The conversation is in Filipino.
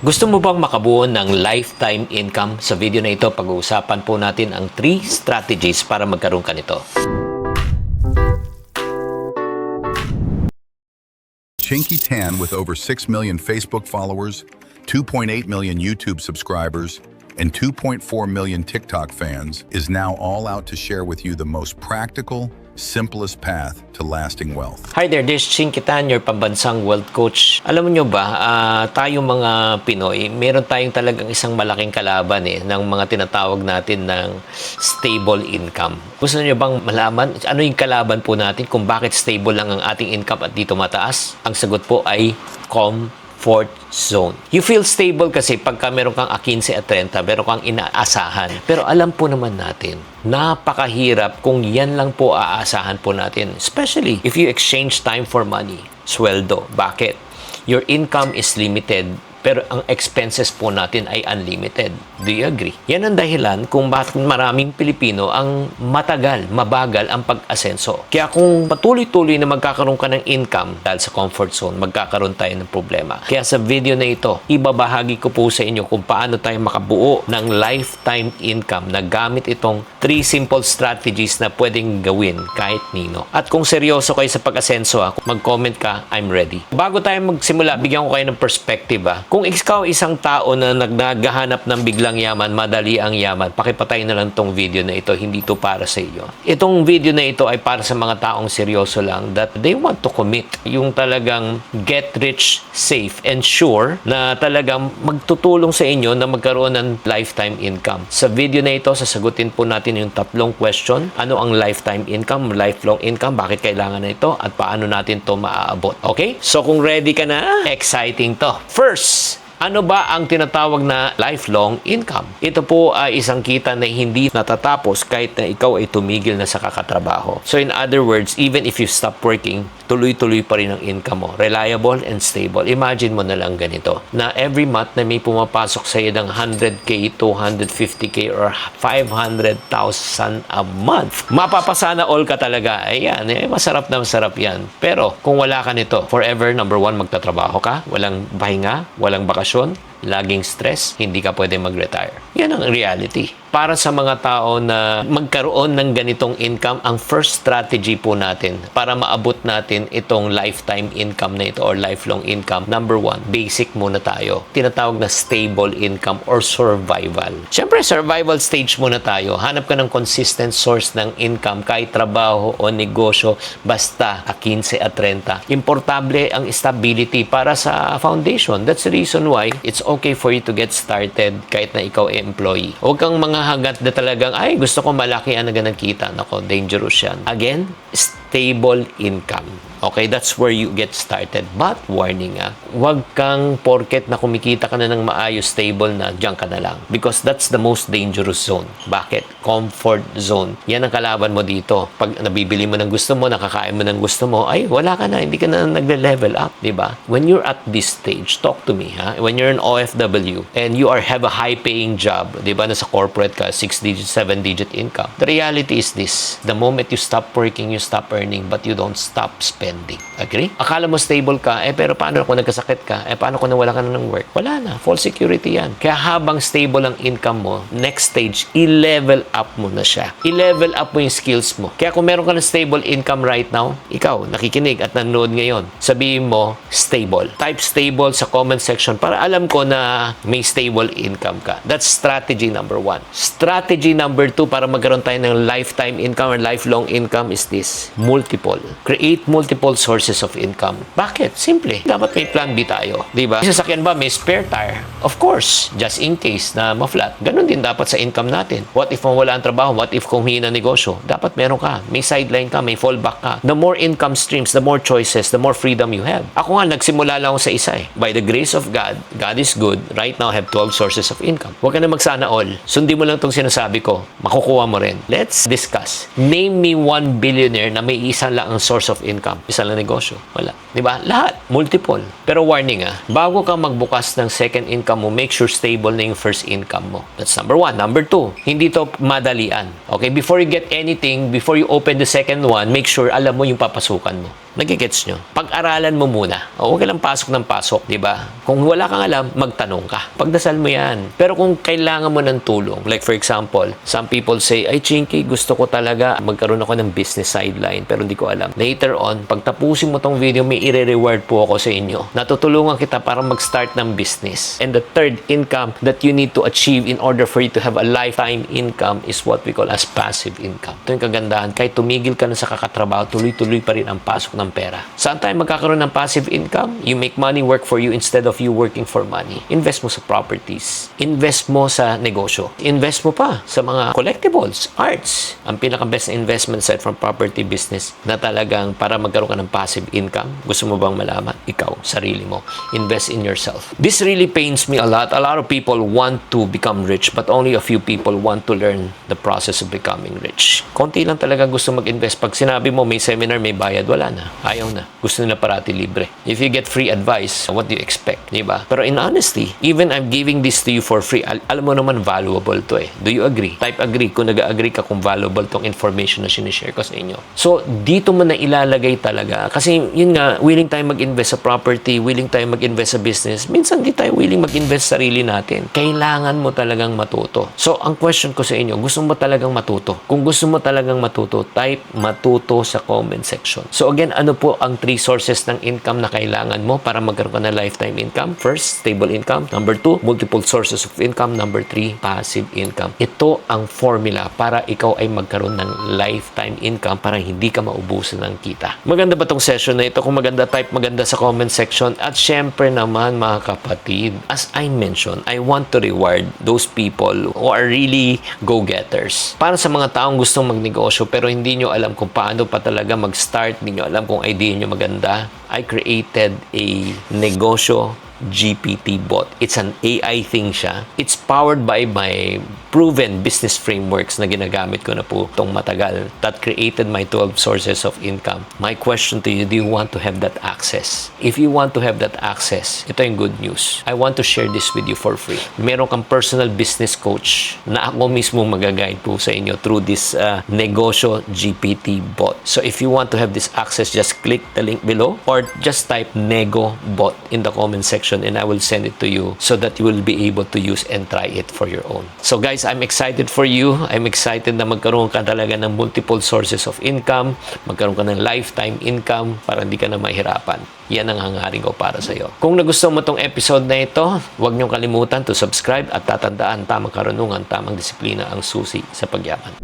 Gusto mo bang makabuo ng lifetime income? Sa video na ito, pag-uusapan po natin ang 3 strategies para magkaroon ka nito. Chinky Tan, with over 6 million Facebook followers, 2.8 million YouTube subscribers, and 2.4 million TikTok fans, is now all out to share with you the most practical, simplest path to lasting wealth. Hi there, this is Chinky Tan, your pambansang wealth coach. Alam nyo ba, tayong mga Pinoy, meron tayong talagang isang malaking kalaban ng mga tinatawag natin ng stable income. Gusto nyo bang malaman ano yung kalaban po natin kung bakit stable lang ang ating income at dito mataas? Ang sagot po ay comfort zone. You feel stable kasi pagka meron kang 15 at 30, meron kang inaasahan. Pero alam po naman natin, napakahirap kung yan lang po aasahan po natin. Especially if you exchange time for money. Sweldo. Bakit? Your income is limited, pero ang expenses po natin ay unlimited. Do you agree? Yan ang dahilan kung bakit maraming Pilipino ang mabagal ang pag-asenso. Kaya kung patuloy-tuloy na magkakaroon ka ng income dahil sa comfort zone, magkakaroon tayo ng problema. Kaya sa video na ito, ibabahagi ko po sa inyo kung paano tayo makabuo ng lifetime income na gamit itong 3 simple strategies na pwedeng gawin kahit nino. At kung seryoso kayo sa pag-asenso, mag-comment ka, I'm ready. Bago tayo magsimula, bigyan ko kayo ng perspective. Kung ikaw isang tao na naghahanap ng biglang yaman, madali ang yaman, pakipatay na lang tong video na ito, hindi to para sa iyo. Itong video na ito ay para sa mga taong seryoso lang that they want to commit. Yung talagang get rich safe and sure na talagang magtutulong sa inyo na magkaroon ng lifetime income. Sa video na ito, sasagutin po natin yung 3 question. Ano ang lifetime income, lifelong income, bakit kailangan na ito, at paano natin to maaabot. Okay? So kung ready ka na, exciting to. First, ano ba ang tinatawag na lifelong income? Ito po ay isang kita na hindi natatapos kahit na ikaw ay tumigil na sa kakatrabaho. So in other words, even if you stop working, tuloy-tuloy pa rin ang income mo. Reliable and stable. Imagine mo na lang ganito, na every month na may pumapasok sa iyo ng 100K, 250K, or 500,000 a month. Mapapasana all ka talaga. Ayan, masarap na masarap yan. Pero kung wala ka nito, forever, number 1, magtatrabaho ka, walang pahinga, walang bakasyon, laging stress, hindi ka pwede mag-retire. Yan ang reality. Para sa mga tao na magkaroon ng ganitong income, ang first strategy po natin para maabot natin itong lifetime income na ito or lifelong income, number 1, basic muna tayo. Tinatawag na stable income or survival. Siyempre, survival stage muna tayo. Hanap ka ng consistent source ng income, kahit trabaho o negosyo, basta 15 at 30. Importante ang stability para sa foundation. That's the reason why it's okay for you to get started kahit na ikaw ay employee. Huwag kang mga hagat na talagang, ay, gusto ko malaki ang naganang kita. Nako, dangerous yan. Again, stable income. Okay, that's where you get started. But, warning huwag kang porket na kumikita ka na ng maayos, stable na, diyan ka na lang. Because that's the most dangerous zone. Bakit? Comfort zone. Yan ang kalaban mo dito. Pag nabibili mo ng gusto mo, nakakain mo ng gusto mo, ay, wala ka na, hindi ka na nagle-level up, di ba? When you're at this stage, talk to me, When you're an OFW and you have a high-paying job, di ba, nasa corporate ka, 6-digit, 7-digit income. The reality is this: the moment you stop working, you stop earning, but you don't stop spending. Agree? Akala mo stable ka, pero paano kung nagkasakit ka? Paano kung nawala ka na ng work? Wala na. False security yan. Kaya habang stable ang income mo, next stage, i-level up mo na siya. I-level up mo yung skills mo. Kaya kung meron ka ng stable income right now, ikaw, nakikinig at nanonood ngayon, sabihin mo, stable. Type stable sa comment section para alam ko na may stable income ka. That's strategy number 1. Strategy number 2 para magkaroon tayo ng lifetime income or lifelong income is this: multiple. Create multiple sources of income. Bakit? Simple. Dapat may plan B tayo. Diba? Sa sasakyan ba may spare tire? Of course. Just in case na ma-flat. Ganun din dapat sa income natin. What if mawala ang trabaho? What if kung hina negosyo? Dapat meron ka. May sideline ka. May fallback ka. The more income streams, the more choices, the more freedom you have. Ako nga, nagsimula lang ako sa isa. By the grace of God, God is good. Right now, I have 12 sources of income. Huwag ka na magsana all. Sundin mo lang itong sinasabi ko. Makukuha mo rin. Let's discuss. Name me one billionaire na may isa lang ang source of income. Isa lang negosyo. Wala. Diba? Lahat. Multiple. Pero warning bago ka magbukas ng second income mo, make sure stable na yung first income mo. That's number 1. Number 2, hindi to madalian. Okay? Before you get anything, before you open the second one, make sure alam mo yung papasukan mo. Nagigets nyo? Pag-aralan mo muna. O, huwag ka lang pasok ng pasok, di ba? Kung wala kang alam, magtanong ka. Pagdasal mo yan. Pero kung kailangan mo ng tulong, like for example, some people say, ay Chinky, gusto ko talaga magkaroon ako ng business sideline, pero hindi ko alam. Later on, pag tapusin mo tong video, may i-reward po ako sa inyo. Natutulungan kita para mag-start ng business. And the third income that you need to achieve in order for you to have a lifetime income is what we call as passive income. Ito yung kagandahan. Kahit tumigil ka na sa kakatrabaho, tuloy-tuloy pa rin ang pasok ng pera. Saan tayo magkakaroon ng passive income? You make money work for you instead of you working for money. Invest mo sa properties. Invest mo sa negosyo. Invest mo pa sa mga collectibles, arts. Ang pinaka-best na investment aside from property business na talagang para magkaroon ka ng passive income. Gusto mo bang malaman? Ikaw, sarili mo. Invest in yourself. This really pains me a lot. A lot of people want to become rich but only a few people want to learn the process of becoming rich. Konti lang talaga gusto mag-invest. Pag sinabi mo may seminar, may bayad, wala na. Ayaw na. Gusto nila parati libre. If you get free advice, what do you expect? Diba? Pero in honesty, even I'm giving this to you for free, alam mo naman valuable to eh. Do you agree? Type agree kung nag-agree ka kung valuable tong information na sinishare ko sa inyo. So, dito mo na ilalagay talaga. Kasi yun nga, willing tayo mag-invest sa property, willing tayo mag-invest sa business. Minsan di tayo willing mag-invest sa sarili natin. Kailangan mo talagang matuto. So, ang question ko sa inyo, gusto mo talagang matuto? Kung gusto mo talagang matuto, type matuto sa comment section. So, again, ano po ang 3 sources ng income na kailangan mo para magkaroon ka ng lifetime income? First, stable income. Number 2, multiple sources of income. Number 3, passive income. Ito ang formula para ikaw ay magkaroon ng lifetime income para hindi ka maubusan ng kita. Maganda ba tong session na ito? Kung maganda, type maganda sa comment section. At syempre naman, mga kapatid, as I mentioned, I want to reward those people who are really go-getters. Para sa mga taong gustong magnegosyo pero hindi nyo alam kung paano pa talaga mag-start, hindi nyo alam kung idea nyo maganda, I created a negosyo GPT bot. It's an AI thing siya. It's powered by my proven business frameworks na ginagamit ko na po itong matagal that created my 12 sources of income. My question to you, do you want to have that access? If you want to have that access, ito yung good news. I want to share this with you for free. Meron kang personal business coach na ako mismo magaguide po sa inyo through this negosyo GPT bot. So if you want to have this access, just click the link below or just type Nego bot in the comment section and I will send it to you so that you will be able to use and try it for your own. So guys, I'm excited for you. I'm excited na magkaroon ka talaga ng multiple sources of income, magkaroon ka ng lifetime income para hindi ka na mahirapan. Yan ang hangarin ko para sa iyo. Kung nagustuhan mo tong episode na ito, huwag niyong kalimutan to subscribe at tatandaan tamang karunungan, tamang disiplina ang susi sa pagyaman.